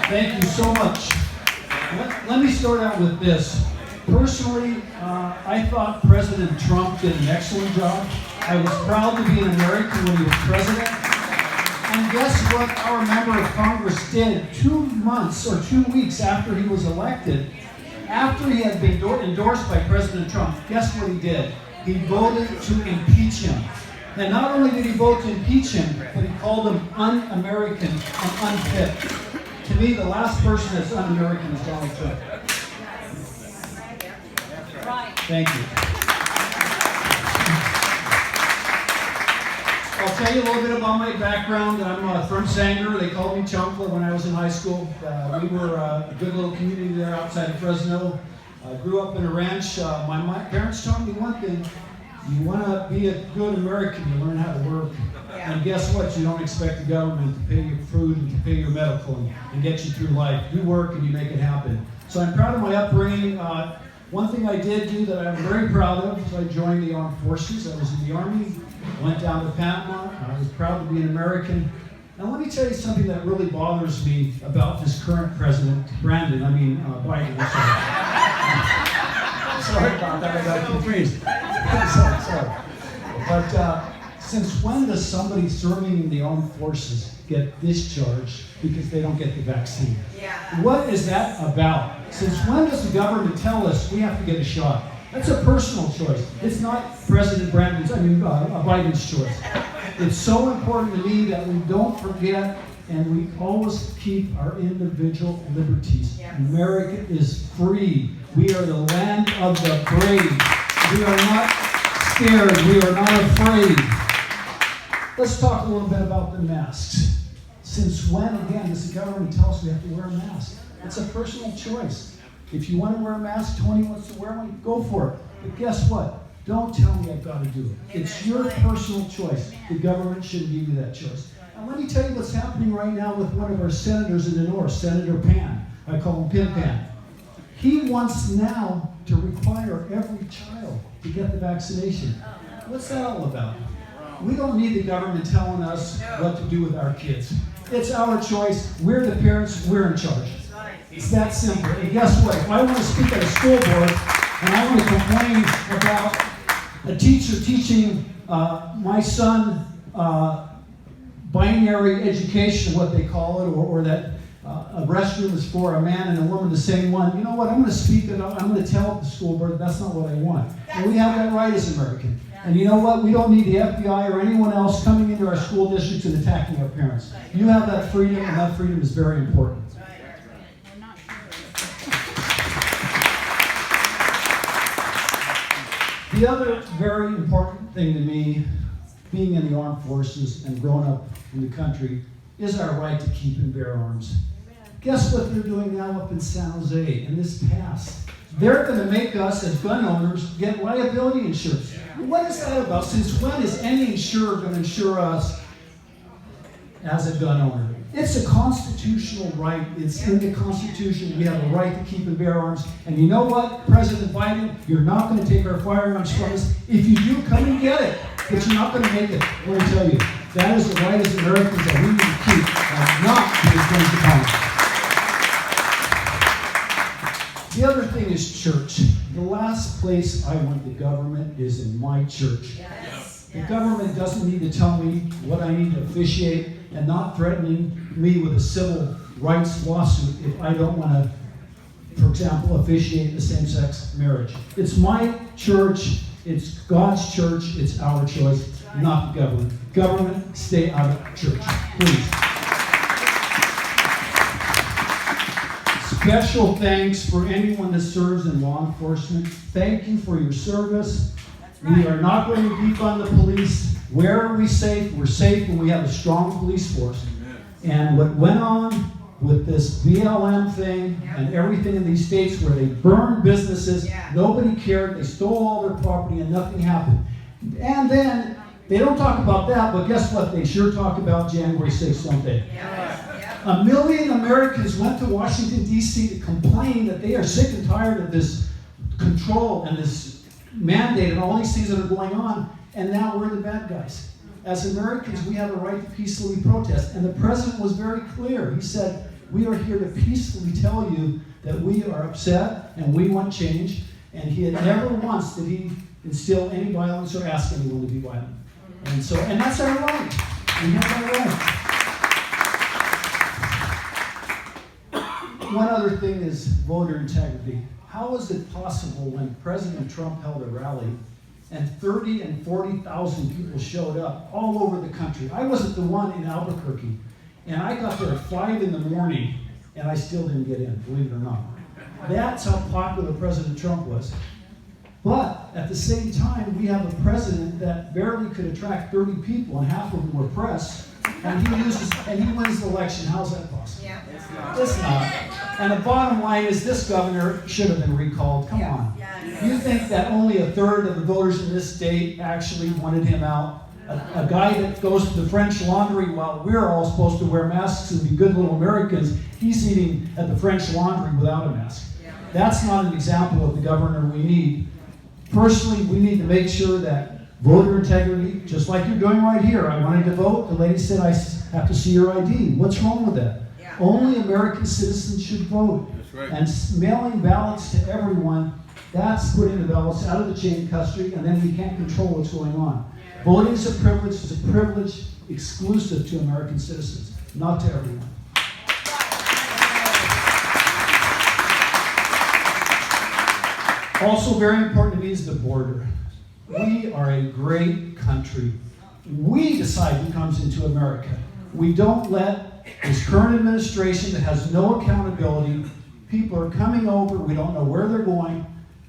Thank you so much. Let me start out with this. Personally, I thought President Trump did an excellent job. I was proud to be an American when he was president. And guess what our member of Congress did 2 months or 2 weeks after he was elected? After he had been endorsed by President Trump, guess what he did? He voted to impeach him. And not only did he vote to impeach him, but he called him un-American and unfit. To me, the last person that's un-American is Donald Trump. Thank you. I'll tell you a little bit about my background. I'm from Sanger. They called me Chunkla when I was in high school. We were a good little community there outside of Fresno. I grew up in a ranch. My parents taught me one thing. You want to be a good American, you learn how to work. And guess what? You don't expect the government to pay your food and to pay your medical and get you through life. You work and you make it happen. So I'm proud of my upbringing. One thing I did do that I'm very proud of is I joined the armed forces. I was in the Army, went down to Panama. I was proud to be an American. Now let me tell you something that really bothers me about this current president, Biden. Sorry about that, I got confused. sorry. But since when does somebody serving in the armed forces get discharged because they don't get the vaccine? Yeah. What is that about? Since when does the government tell us we have to get a shot? That's a personal choice. It's not President Biden's choice. It's so important to me that we don't forget and we always keep our individual liberties. Yes. America is free. We are the land of the brave. We are not scared. We are not afraid. Let's talk a little bit about the masks. Since when, again, does the government tell us we have to wear a mask? It's a personal choice. If you want to wear a mask, Tony wants to wear one, go for it. But guess what? Don't tell me I've got to do it. It's your personal choice. The government shouldn't give you that choice. And let me tell you what's happening right now with one of our senators in the north, Senator Pan. I call him Pin Pan. He wants now to require every child to get the vaccination. What's that all about? We don't need the government telling us what to do with our kids. It's our choice. We're the parents. We're in charge. It's that simple. And guess what? If I want to speak at a school board and I want to complain about a teacher teaching my son binary education, what they call it, or that a restroom is for a man and a woman, the same one. You know what? I'm going to speak it up. I'm going to tell the school board that's not what I want. And we have that right as Americans. And you know what? We don't need the FBI or anyone else coming into our school districts and attacking our parents. You have that freedom, and that freedom is very important. The other very important thing to me, being in the armed forces and growing up in the country, is our right to keep and bear arms. Guess what they're doing now up in San Jose in this pass? They're going to make us, as gun owners, get liability insurance. What is that about? Since when is any insurer going to insure us as a gun owner? It's a constitutional right. It's in the Constitution. We have a right to keep and bear arms. And you know what, President Biden? You're not going to take our firearms from us. If you do, come and get it. But you're not going to make it. I want to tell you, that is the right as Americans that we need to keep and not be infringed upon. The other thing is church. The last place I want the government is in my church. Yes. The government doesn't need to tell me what I need to officiate and not threatening me with a civil rights lawsuit if I don't want to, for example, officiate the same-sex marriage. It's my church. It's God's church. It's our choice, not the government. Government, stay out of church, please. Special thanks for anyone that serves in law enforcement. Thank you for your service. We are not going to defund the police. Where are we safe? We're safe when we have a strong police force. And what went on with this BLM thing and everything in these states where they burned businesses, nobody cared. They stole all their property and nothing happened. And then they don't talk about that, but guess what? They sure talk about January 6th, don't they? 1 million Americans went to Washington, D.C. to complain that they are sick and tired of this control and this mandate and all these things that are going on, and now we're the bad guys. As Americans, we have a right to peacefully protest. And the president was very clear. He said, We are here to peacefully tell you that we are upset and we want change. And he had never once did he instill any violence or ask anyone to be violent. And that's our right. We have our right. One other thing is voter integrity. How is it possible when President Trump held a rally and 30 and 40,000 people showed up all over the country? I wasn't the one in Albuquerque, and I got there at 5 in the morning, and I still didn't get in, believe it or not. That's how popular President Trump was. But at the same time, we have a president that barely could attract 30 people, and half of them were press, and he wins the election. How's that possible? Yeah. It's not. And the bottom line is this governor should have been recalled. Come on. You think that only a third of the voters in this state actually wanted him out? A guy that goes to the French Laundry while we're all supposed to wear masks and be good little Americans, he's eating at the French Laundry without a mask. That's not an example of the governor we need. Personally, we need to make sure that voter integrity, just like you're doing right here. I wanted to vote. The lady said, I have to see your ID. What's wrong with that? Yeah. Only American citizens should vote. That's right. And mailing ballots to everyone, that's putting the ballots out of the chain of custody, and then we can't control what's going on. Voting is a privilege. It's a privilege exclusive to American citizens, not to everyone. Also very important to me is the border. We are a great country. We decide who comes into America. We don't let this current administration that has no accountability, people are coming over, we don't know where they're going.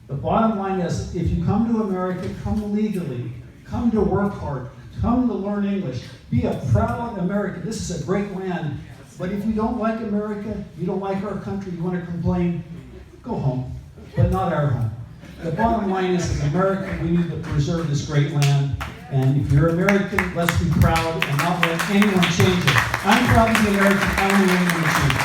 The bottom line is, if you come to America, come legally. Come to work hard. Come to learn English. Be a proud American. This is a great land. But if you don't like America, you don't like our country, you want to complain, go home. But not our home. The bottom line is, as American, we need to preserve this great land. And if you're American, let's be proud and not let anyone change it. I'm proud to be American. I don't want anyone to change it.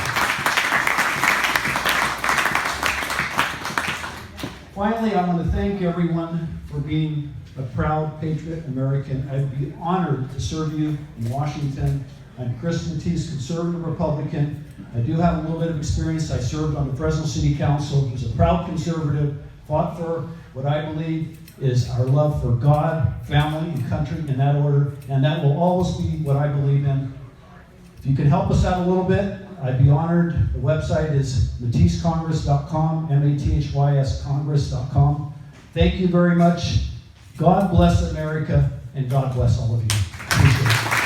Finally, I want to thank everyone for being a proud patriot American. I'd be honored to serve you in Washington. I'm Chris Matisse, conservative Republican. I do have a little bit of experience. I served on the Fresno City Council. I was a proud conservative, fought for what I believe is our love for God, family, and country in that order, and that will always be what I believe in. If you could help us out a little bit, I'd be honored. The website is MatisseCongress.com, MATHYS Congress.com. Thank you very much. God bless America, and God bless all of you. Appreciate it.